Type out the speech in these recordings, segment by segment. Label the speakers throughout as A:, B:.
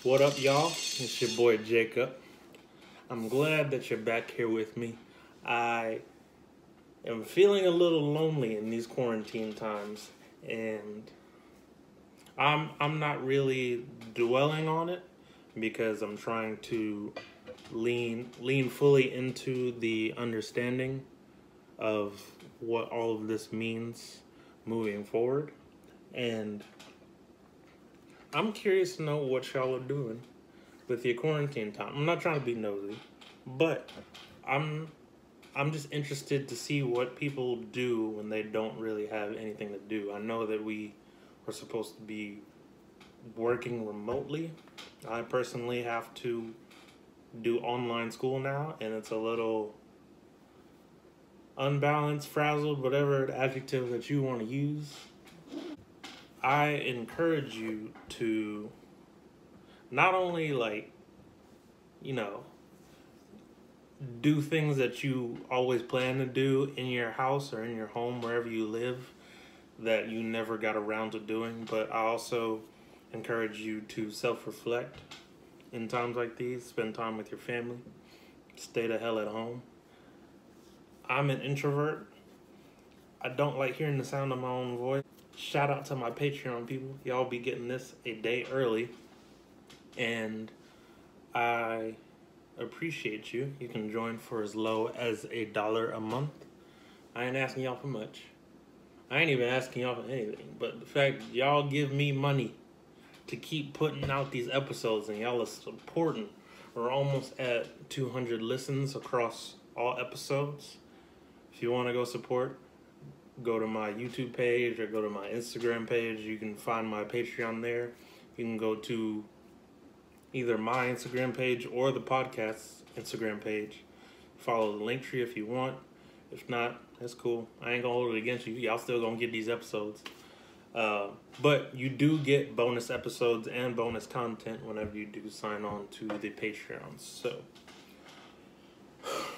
A: What up, y'all? It's your boy Jacob. I'm glad that you're back here with me. I am feeling a little lonely in these quarantine times, and I'm not really dwelling on it because I'm trying to lean fully into the understanding of what all of this means moving forward. And I'm curious to know what y'all are doing with your quarantine time. I'm not trying to be nosy, but I'm just interested to see what people do when they don't really have anything to do. I know that we are supposed to be working remotely. I personally have to do online school now, and it's a little unbalanced, frazzled, whatever adjective that you want to use. I encourage you to not only do things that you always plan to do in your house or in your home, wherever you live, that you never got around to doing, but I also encourage you to self-reflect in times like these. Spend time with your family. Stay the hell at home. I'm an introvert. I don't like hearing the sound of my own voice. Shout out to my Patreon people. Y'all be getting this a day early. And I appreciate you. You can join for as low as $1 a month. I ain't asking y'all for much. I ain't even asking y'all for anything. But the fact y'all give me money to keep putting out these episodes and y'all are supporting. We're almost at 200 listens across all episodes. If you want to go support, go to my YouTube page or go to my Instagram page. You can find my Patreon there. You can go to either my Instagram page or the podcast's Instagram page. Follow the link tree if you want. If not, that's cool. I ain't gonna hold it against you. Y'all still gonna get these episodes. But you do get bonus episodes and bonus content whenever you do sign on to the Patreon. So,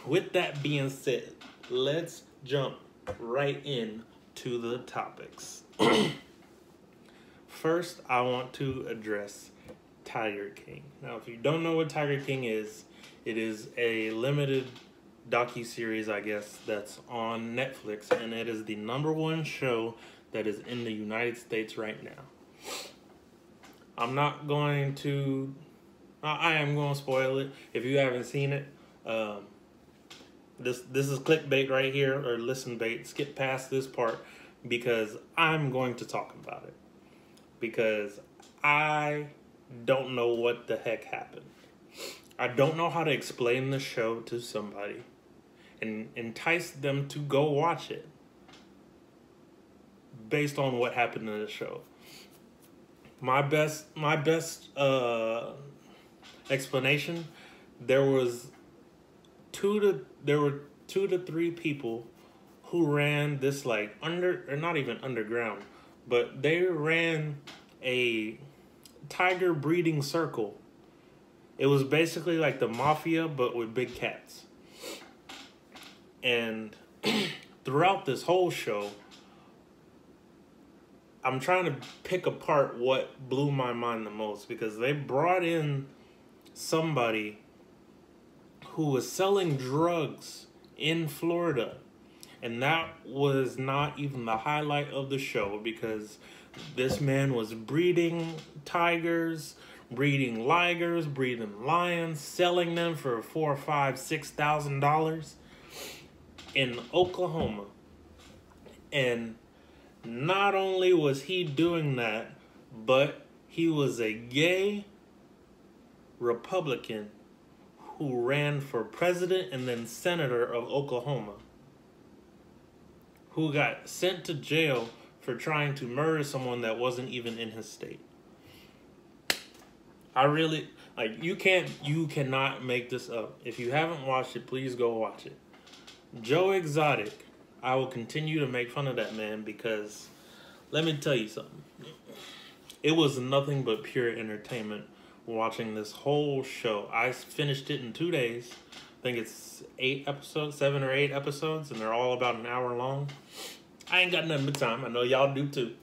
A: with that being said, let's jump right in to the topics. First, I want to address Tiger King. Now, if you don't know what Tiger King is, it is a limited docuseries, I guess, that's on Netflix, and it is the #1 show that is in the United States right now. I am going to spoil it if you haven't seen it. This is clickbait right here, or listen bait. Skip past this part because I'm going to talk about it. Because I don't know what the heck happened. I don't know how to explain the show to somebody and entice them to go watch it based on what happened in the show. My best explanation, there were 2 to 3 people who ran this not even underground, but they ran a tiger breeding circle. It was basically like the mafia, but with big cats. And throughout this whole show, I'm trying to pick apart what blew my mind the most, because they brought in somebody who was selling drugs in Florida. And that was not even the highlight of the show, because this man was breeding tigers, breeding ligers, breeding lions, selling them for $4,000, $5,000, $6,000 in Oklahoma. And not only was he doing that, but he was a gay Republican who ran for president and then senator of Oklahoma, who got sent to jail for trying to murder someone that wasn't even in his state. You cannot make this up. If you haven't watched it, please go watch it. Joe Exotic, I will continue to make fun of that man because let me tell you something. It was nothing but pure entertainment watching this whole show. I finished it in 2 days. I think it's 7 or 8 episodes, and they're all about an hour long. I ain't got nothing but time. I know y'all do too.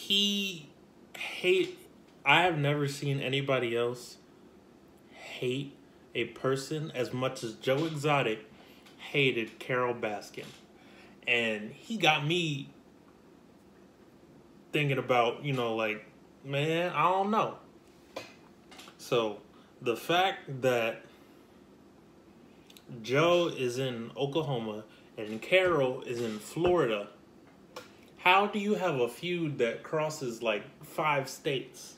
A: he hate. I have never seen anybody else hate a person as much as Joe Exotic hated Carol Baskin. And he got me thinking about, like, man, I don't know. So the fact that Joe is in Oklahoma and Carol is in Florida, how do you have a feud that crosses like 5 states?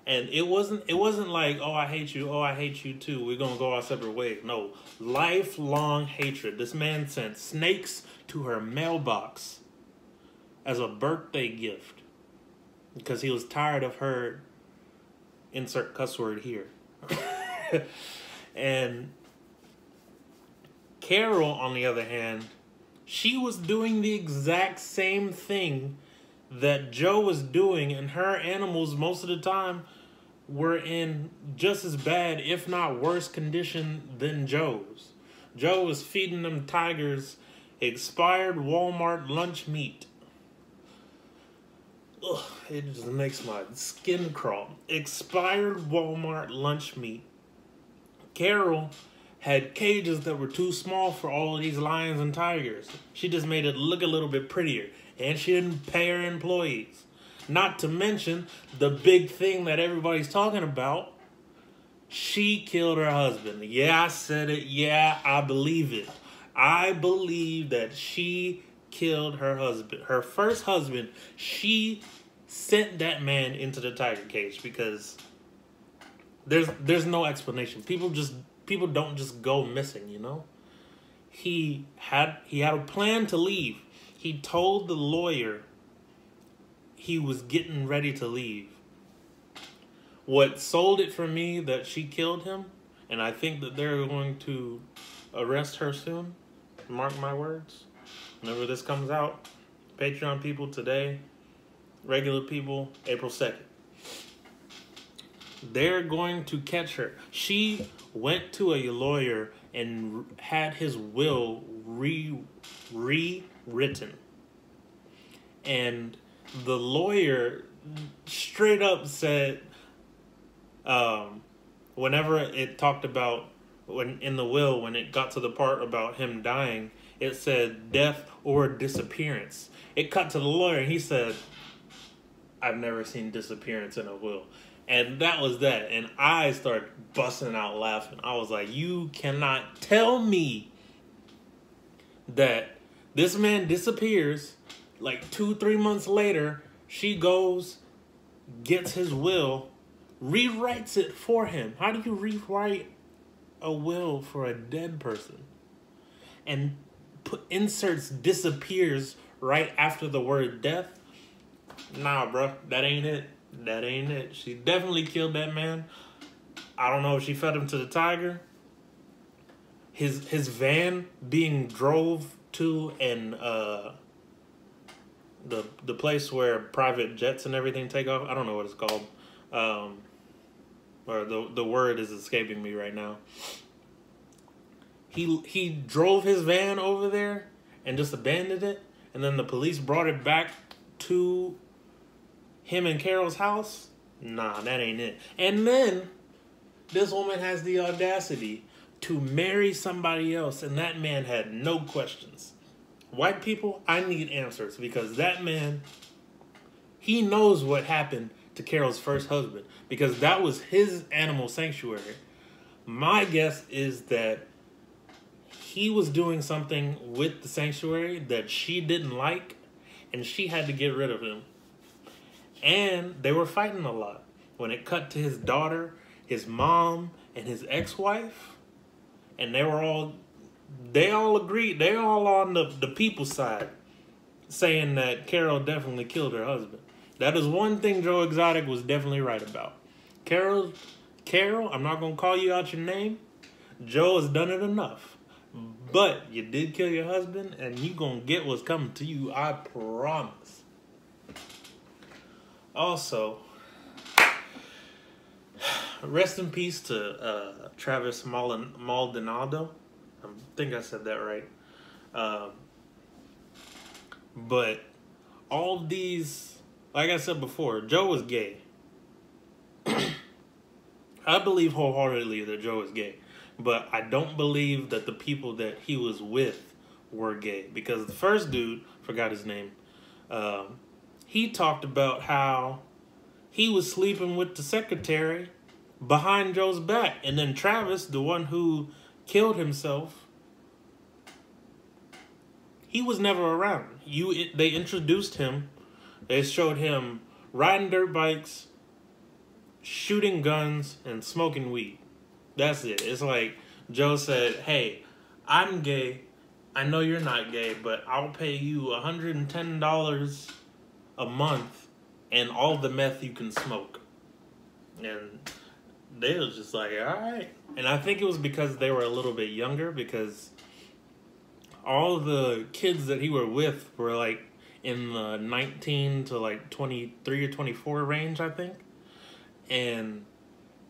A: And it wasn't like, oh, I hate you too, we're gonna go our separate ways. No, lifelong hatred. This man sent snakes to her mailbox as a birthday gift because he was tired of her, insert cuss word here. And Carol, on the other hand, she was doing the exact same thing that Joe was doing, and her animals most of the time were in just as bad, if not worse, condition than Joe's. Joe was feeding them tigers expired Walmart lunch meat. Ugh, it just makes my skin crawl. Expired Walmart lunch meat. Carol had cages that were too small for all of these lions and tigers. She just made it look a little bit prettier, and she didn't pay her employees. Not to mention the big thing that everybody's talking about. She killed her husband. Yeah, I said it. Yeah, I believe it. I believe that she killed her husband. Her first husband. She sent that man into the tiger cage because there's no explanation. People don't just go missing, He had a plan to leave. He told the lawyer he was getting ready to leave. What sold it for me that she killed him, and I think that they're going to arrest her soon, mark my words, whenever this comes out. Patreon people today, regular people, April 2nd. They're going to catch her. She went to a lawyer and had his will rewritten. And the lawyer straight up said, whenever it talked about, when in the will, when it got to the part about him dying, it said death or disappearance. It cut to the lawyer and he said, I've never seen disappearance in a will. And that was that. And I started busting out laughing. I was like, you cannot tell me that this man disappears. Like 2-3 months later, she goes, gets his will, rewrites it for him. How do you rewrite a will for a dead person? And inserts disappears right after the word death? Nah, bro, that ain't it. That ain't it. She definitely killed that man. I don't know if she fed him to the tiger. His van being drove to and the place where private jets and everything take off. I don't know what it's called. Or the word is escaping me right now. He drove his van over there and just abandoned it, and then the police brought it back to him and Carol's house. Nah, that ain't it. And then this woman has the audacity to marry somebody else, and that man had no questions. White people, I need answers, because that man, he knows what happened to Carol's first husband, because that was his animal sanctuary. My guess is that he was doing something with the sanctuary that she didn't like, and she had to get rid of him. And they were fighting a lot. When it cut to his daughter, his mom, and his ex-wife, and they all agreed, they all on the people's side, saying that Carol definitely killed her husband. That is one thing Joe Exotic was definitely right about. Carol, I'm not going to call you out your name. Joe has done it enough. But you did kill your husband, and you going to get what's coming to you, I promise. Also, rest in peace to Travis Maldonado. I think I said that right. But all these like I said before, Joe was gay. I believe wholeheartedly that Joe is gay, but I don't believe that the people that he was with were gay, because the first dude, forgot his name, he talked about how he was sleeping with the secretary behind Joe's back, and then Travis, the one who killed himself, he was never around. They introduced him. They showed him riding dirt bikes, shooting guns, and smoking weed. That's it. It's like Joe said, hey, I'm gay. I know you're not gay, but I'll pay you $110 a month and all the meth you can smoke. And they was just like, all right. And I think it was because they were a little bit younger, because all the kids that he were with were like in the 19 to like 23 or 24 range, I think. And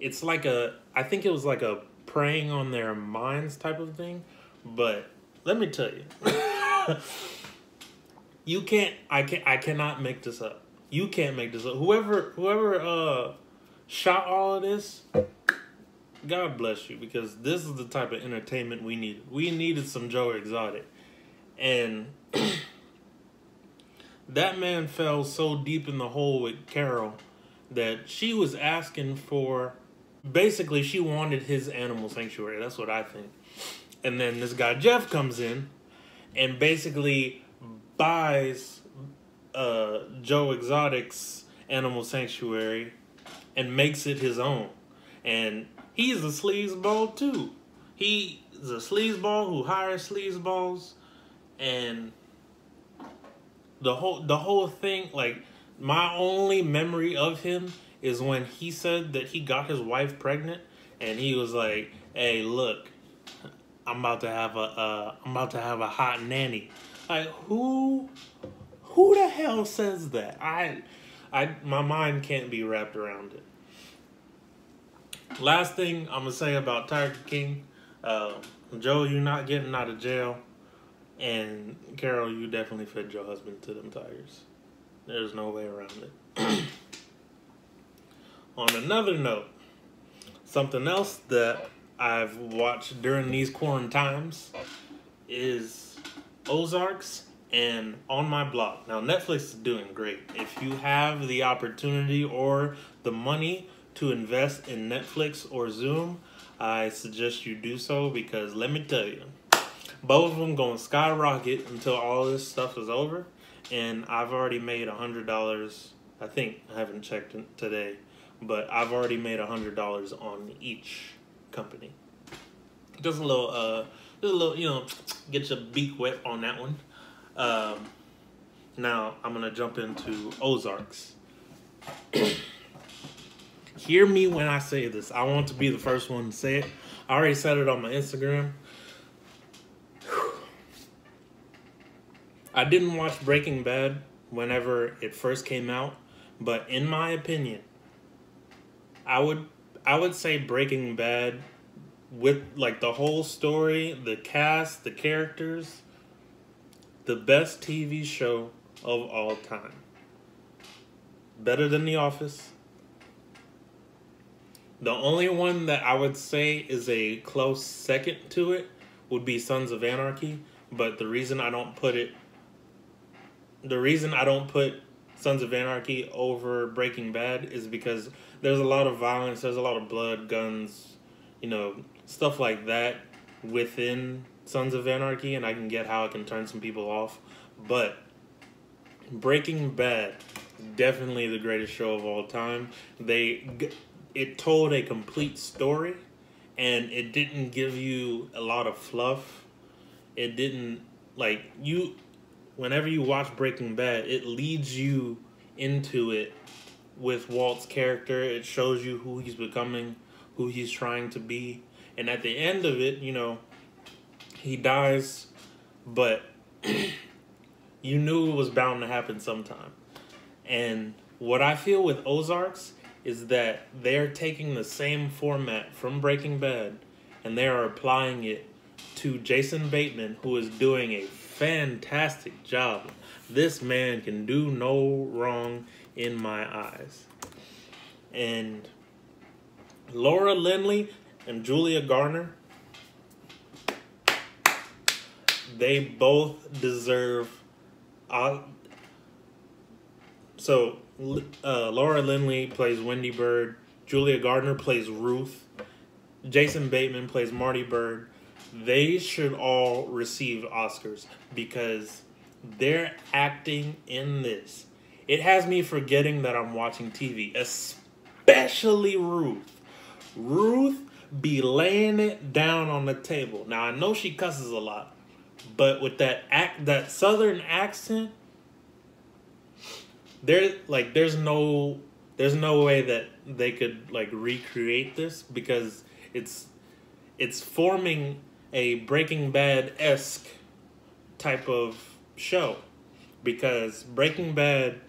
A: it's like I think it was like a preying on their minds type of thing. But let me tell you, I cannot make this up. You can't make this up. Whoever shot all of this, God bless you, because this is the type of entertainment we needed. We needed some Joe Exotic. And that man fell so deep in the hole with Carol that she was asking for, basically she wanted his animal sanctuary. That's what I think. And then this guy Jeff comes in and basically buys Joe Exotic's animal sanctuary and makes it his own. And he's a sleazeball too. He's a sleazeball who hires sleazeballs, and the whole thing, like, my only memory of him is when he said that he got his wife pregnant, and he was like, "Hey, look, I'm about to have a hot nanny." Like, who the hell says that? My mind can't be wrapped around it. Last thing I'm gonna say about Tiger King, Joe, you're not getting out of jail, and Carol, you definitely fed your husband to them tigers. There's no way around it. On another note, something else that I've watched during these quarantines is Ozarks and On My Block. Now, Netflix is doing great. If you have the opportunity or the money to invest in Netflix or Zoom, I suggest you do so, because let me tell you, both of them going to skyrocket until all this stuff is over. And I've already made $100. I think, I haven't checked it today, but I've already made $100 on each company. Just a little, get your beak wet on that one. Now I'm gonna jump into Ozarks. Hear me when I say this. I want to be the first one to say it. I already said it on my Instagram. I didn't watch Breaking Bad whenever it first came out, but in my opinion, I would say Breaking Bad, with like the whole story, the cast, the characters, the best TV show of all time. Better than The Office. The only one that I would say is a close second to it would be Sons of Anarchy, but the reason I don't put Sons of Anarchy over Breaking Bad is because there's a lot of violence, there's a lot of blood, guns, stuff like that within Sons of Anarchy, and I can get how it can turn some people off. But Breaking Bad, definitely the greatest show of all time. It told a complete story, and it didn't give you a lot of fluff. It didn't, whenever you watch Breaking Bad, it leads you into it with Walt's character. It shows you who he's becoming, who he's trying to be. And at the end of it, he dies, but you knew it was bound to happen sometime. And what I feel with Ozarks is that they're taking the same format from Breaking Bad and they are applying it to Jason Bateman, who is doing a fantastic job. This man can do no wrong in my eyes. And Laura Linney and Julia Garner, they both deserve. Laura Linney plays Wendy Bird. Julia Gardner plays Ruth. Jason Bateman plays Marty Bird. They should all receive Oscars because their acting in this, it has me forgetting that I'm watching TV, especially Ruth. Ruth be laying it down on the table. Now, I know she cusses a lot, but with that southern accent, there's no way that they could like recreate this because it's forming a Breaking Bad-esque type of show, because Breaking Bad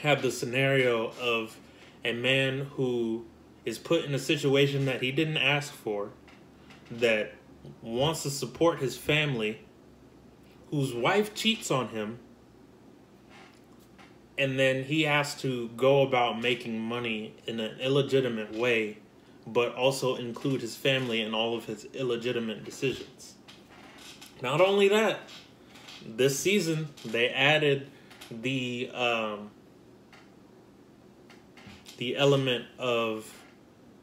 A: had the scenario of a man who is put in a situation that he didn't ask for, that wants to support his family, whose wife cheats on him, and then he has to go about making money in an illegitimate way, but also include his family in all of his illegitimate decisions. Not only that, this season they added the element of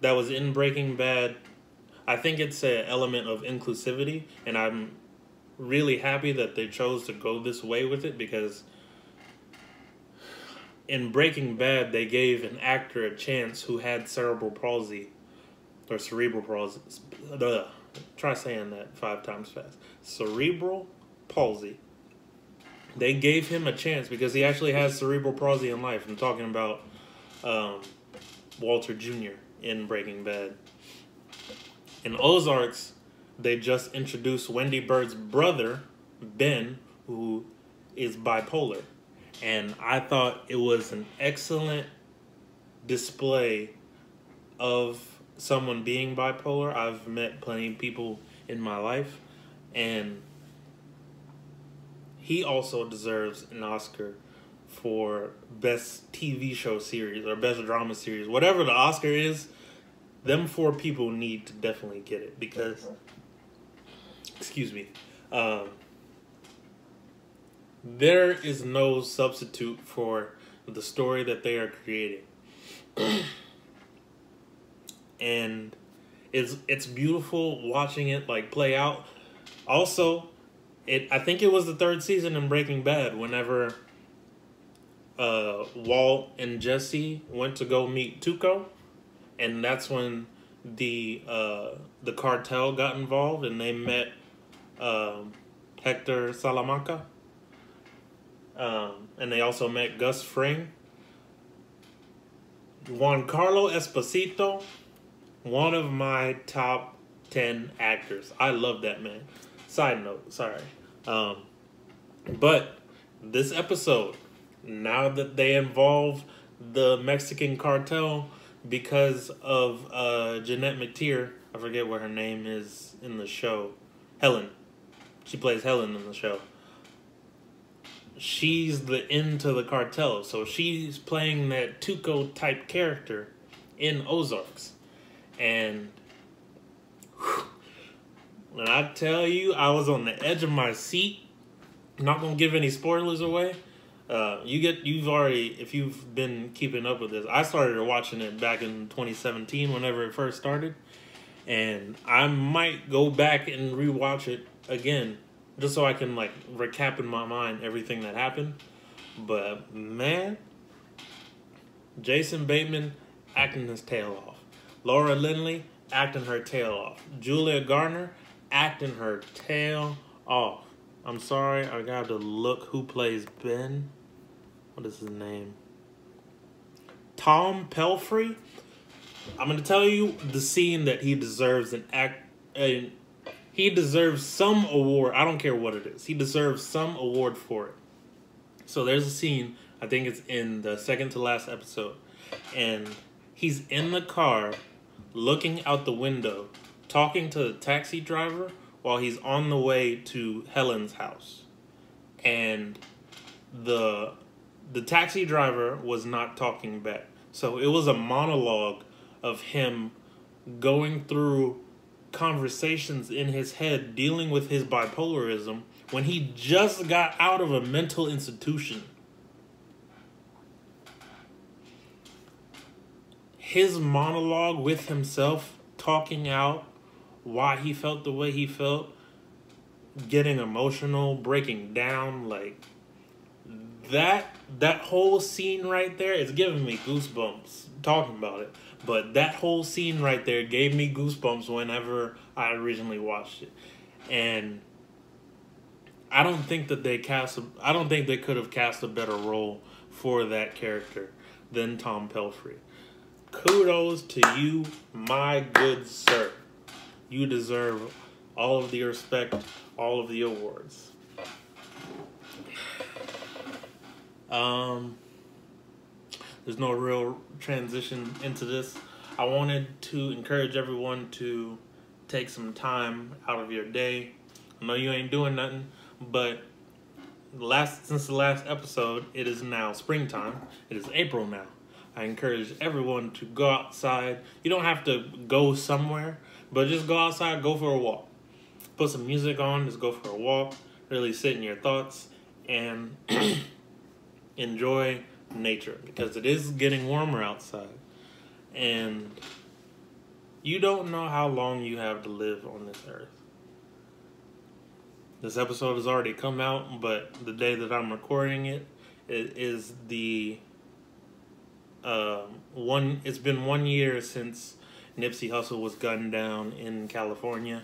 A: that was in Breaking Bad. I think it's an element of inclusivity, and I'm really happy that they chose to go this way with it, because in Breaking Bad they gave an actor a chance who had cerebral palsy or cerebral palsy. Try saying that 5 times fast. Cerebral palsy. They gave him a chance because he actually has cerebral palsy in life. I'm talking about Walter Jr. in Breaking Bad. In Ozarks, they just introduced Wendy Bird's brother, Ben, who is bipolar. And I thought it was an excellent display of someone being bipolar. I've met plenty of people in my life, and he also deserves an Oscar for best TV show series or best drama series. Whatever the Oscar is, them 4 people need to definitely get it, because, excuse me, there is no substitute for the story that they are creating. And it's beautiful watching it like play out. Also, I think it was the 3rd season in Breaking Bad whenever Walt and Jesse went to go meet Tuco, and that's when the cartel got involved, and they met Hector Salamanca, and they also met Gus Fring. Giancarlo Esposito, one of my top 10 actors. I love that man. Side note, sorry. But this episode, now that they involve the Mexican cartel because of Jeanette McTeer, I forget what her name is in the show. Helen. She plays Helen in the show. She's the end to the cartel. So she's playing that Tuco type character in Ozarks. And when I tell you, I was on the edge of my seat. I'm not gonna give any spoilers away. You've already, if you've been keeping up with this, I started watching it back in 2017 whenever it first started, and I might go back and rewatch it again just so I can like recap in my mind everything that happened. But man, Jason Bateman acting his tail off. Laura Linney acting her tail off. Julia Garner acting her tail off. I'm sorry, I got to look who plays Ben. What is his name? Tom Pelphrey. I'm going to tell you the scene that he deserves he deserves some award. I don't care what it is. He deserves some award for it. So there's a scene, I think it's in the second to last episode, and he's in the car looking out the window, talking to the taxi driver while he's on the way to Helen's house. And the the taxi driver was not talking back. So it was a monologue of him going through conversations in his head, dealing with his bipolarism when he just got out of a mental institution. His monologue with himself, talking out why he felt the way he felt, getting emotional, breaking down, like that whole scene right there is giving me goosebumps talking about it. But that whole scene right there gave me goosebumps whenever I originally watched it. And I don't think that they could have cast a better role for that character than Tom Pelphrey. Kudos to you, my good sir. You deserve all of the respect, all of the awards. There's no real transition into this. I wanted to encourage everyone to take some time out of your day. I know you ain't doing nothing, but since the last episode, it is now springtime. It is April now. I encourage everyone to go outside. You don't have to go somewhere, but just go outside, go for a walk. Put some music on, just go for a walk, really sit in your thoughts, and enjoy nature, because it is getting warmer outside. And you don't know how long you have to live on this earth. This episode has already come out, but the day that I'm recording it, it is the it's been 1 year since Nipsey Hussle was gunned down in California.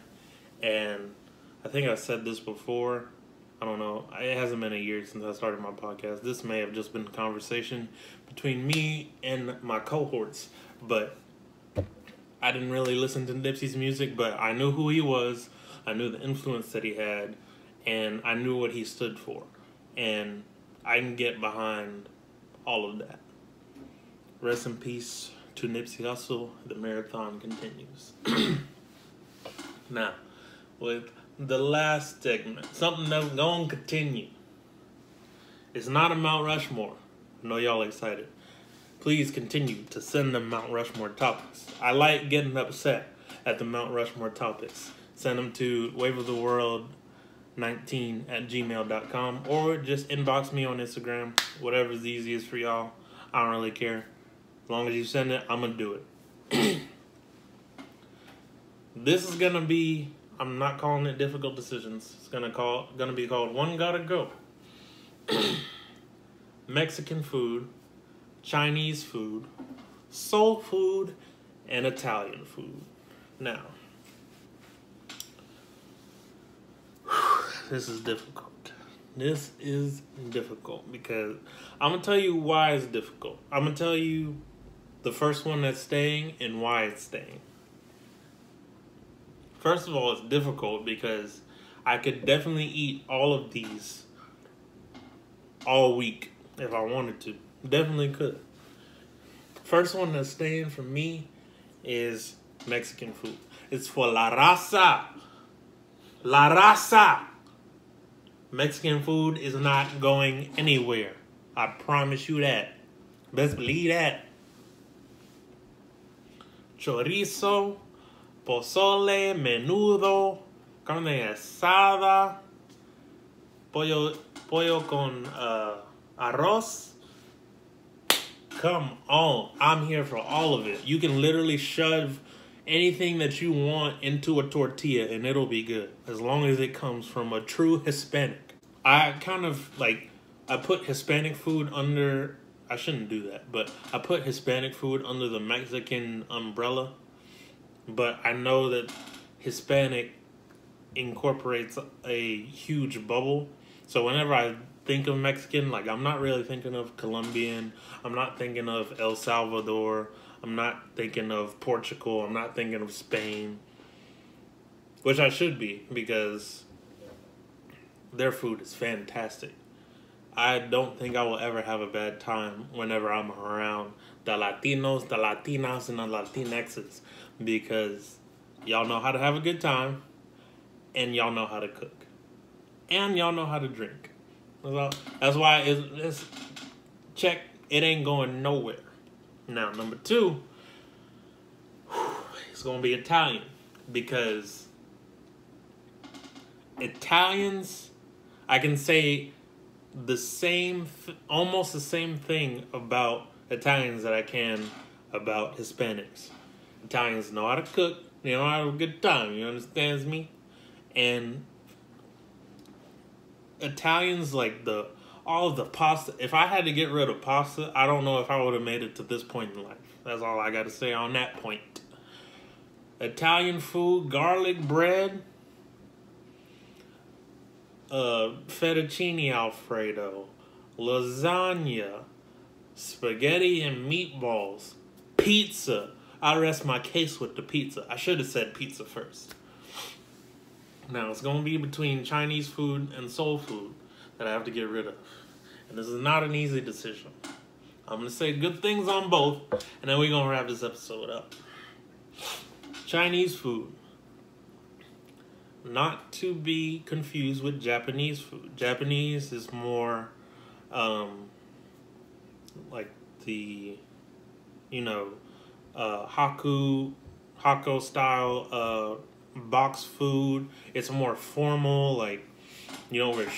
A: And I think I said this before. I don't know. It hasn't been a year since I started my podcast. This may have just been a conversation between me and my cohorts. But I didn't really listen to Nipsey's music, but I knew who he was. I knew the influence that he had. And I knew what he stood for. And I can get behind all of that. Rest in peace to Nipsey Hussle. The marathon continues. Now, with the last segment, something that's going to continue. It's not a Mount Rushmore. I know y'all excited. Please continue to send them Mount Rushmore topics. I like getting upset at the Mount Rushmore topics. Send them to waveoftheworld19@gmail.com or just inbox me on Instagram. Whatever's easiest for y'all. I don't really care. As long as you send it, I'm going to do it. This is going to be, I'm not calling it difficult decisions. It's gonna be called One Gotta Go. Mexican food, Chinese food, soul food, and Italian food. Now, this is difficult. This is difficult because I'm gonna tell you why it's difficult. I'm gonna tell you the first one that's staying and why it's staying. First of all, it's difficult because I could definitely eat all of these all week if I wanted to. Definitely could. First one that's staying for me is Mexican food. It's for La Raza. La Raza. Mexican food is not going anywhere. I promise you that. Best believe that. Chorizo, pozole, menudo, carne asada, pollo con arroz. Come on, I'm here for all of it. You can literally shove anything that you want into a tortilla and it'll be good, as long as it comes from a true Hispanic. I put Hispanic food under, I shouldn't do that, but I put Hispanic food under the Mexican umbrella. But I know that Hispanic incorporates a huge bubble. So whenever I think of Mexican, like, I'm not really thinking of Colombian. I'm not thinking of El Salvador. I'm not thinking of Portugal. I'm not thinking of Spain. Which I should be, because their food is fantastic. I don't think I will ever have a bad time whenever I'm around the Latinos, the Latinas, and the Latinxes, because y'all know how to have a good time, and y'all know how to cook, and y'all know how to drink. That's why check, it ain't going nowhere. Now, number 2, it's going to be Italian. Because Italians, I can say almost the same thing about Italians that I can about Hispanics. Italians know how to cook. They know how to have a good time. You understand me? And Italians like all of the pasta. If I had to get rid of pasta, I don't know if I would have made it to this point in life. That's all I got to say on that point. Italian food, garlic bread, fettuccine alfredo, lasagna, spaghetti and meatballs, pizza. I rest my case with the pizza. I should have said pizza first. Now, it's going to be between Chinese food and soul food that I have to get rid of. And this is not an easy decision. I'm going to say good things on both, and then we're going to wrap this episode up. Chinese food. Not to be confused with Japanese food. Japanese is more like the, Hakko style box food. It's more formal, like you don't wear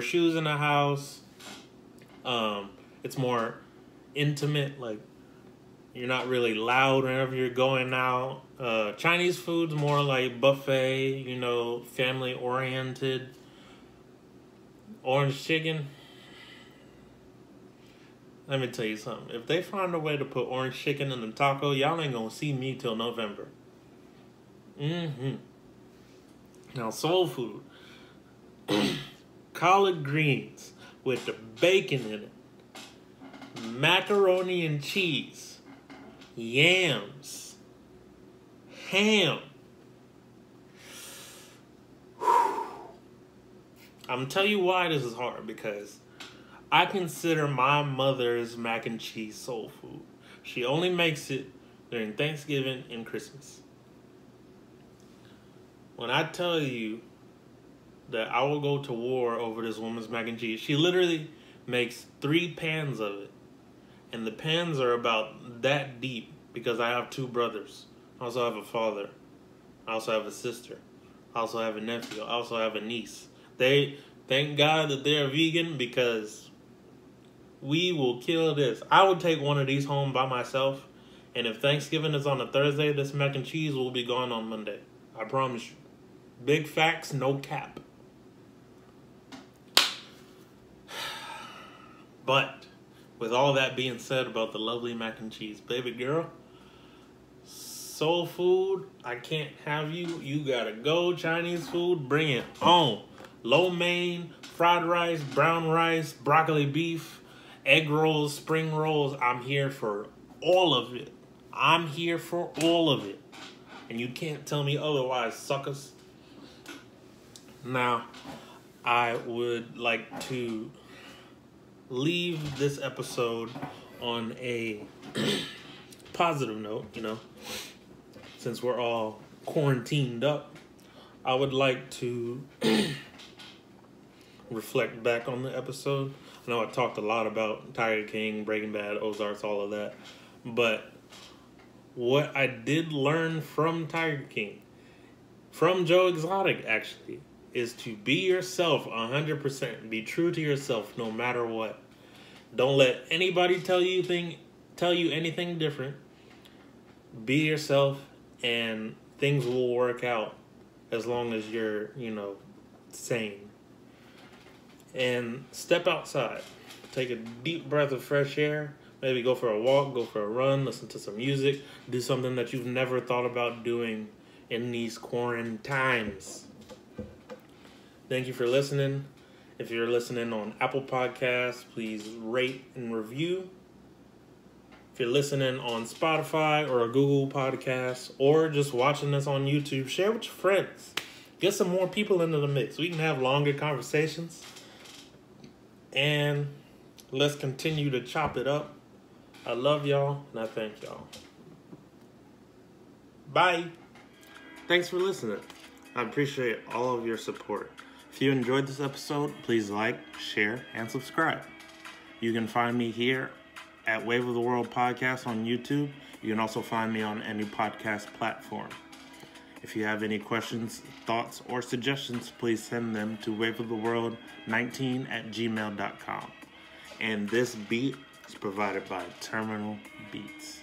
A: shoes in the house. It's more intimate, like you're not really loud whenever you're going out. Chinese food's more like buffet, family oriented. Orange chicken. Let me tell you something. If they find a way to put orange chicken in the taco, y'all ain't gonna see me till November. Now, soul food. Collard greens with the bacon in it. Macaroni and cheese. Yams. Ham. I'm gonna tell you why this is hard, because I consider my mother's mac and cheese soul food. She only makes it during Thanksgiving and Christmas. When I tell you that I will go to war over this woman's mac and cheese, she literally makes 3 pans of it. And the pans are about that deep because I have 2 brothers. I also have a father. I also have a sister. I also have a nephew. I also have a niece. Thank God that they're vegan, because we will kill this. I would take one of these home by myself, and if Thanksgiving is on a Thursday, this mac and cheese will be gone on Monday. I promise you. Big facts, no cap. But with all that being said about the lovely mac and cheese, baby girl, soul food, I can't have you. You gotta go. Chinese food, bring it on. Lo mein, fried rice, brown rice, broccoli beef, egg rolls, spring rolls. I'm here for all of it. I'm here for all of it. And you can't tell me otherwise, suckers. Now, I would like to leave this episode on a positive note, since we're all quarantined up. I would like to reflect back on the episode. I know I talked a lot about Tiger King, Breaking Bad, Ozarks, all of that. But what I did learn from Tiger King, from Joe Exotic actually, is to be yourself 100%. Be true to yourself no matter what. Don't let anybody tell you anything different. Be yourself, and things will work out as long as you're, sane. And step outside. Take a deep breath of fresh air. Maybe go for a walk, go for a run, listen to some music. Do something that you've never thought about doing in these quarantine times. Thank you for listening. If you're listening on Apple Podcasts, please rate and review. If you're listening on Spotify or a Google Podcast, or just watching this on YouTube, share with your friends. Get some more people into the mix. We can have longer conversations. And let's continue to chop it up. I love y'all, and I thank y'all. Bye. Thanks for listening. I appreciate all of your support. If you enjoyed this episode, please like, share, and subscribe. You can find me here at Wave of the World Podcast on YouTube. You can also find me on any podcast platform. If you have any questions, thoughts, or suggestions, please send them to waveoftheworld19@gmail.com. And this beat is provided by Terminal Beats.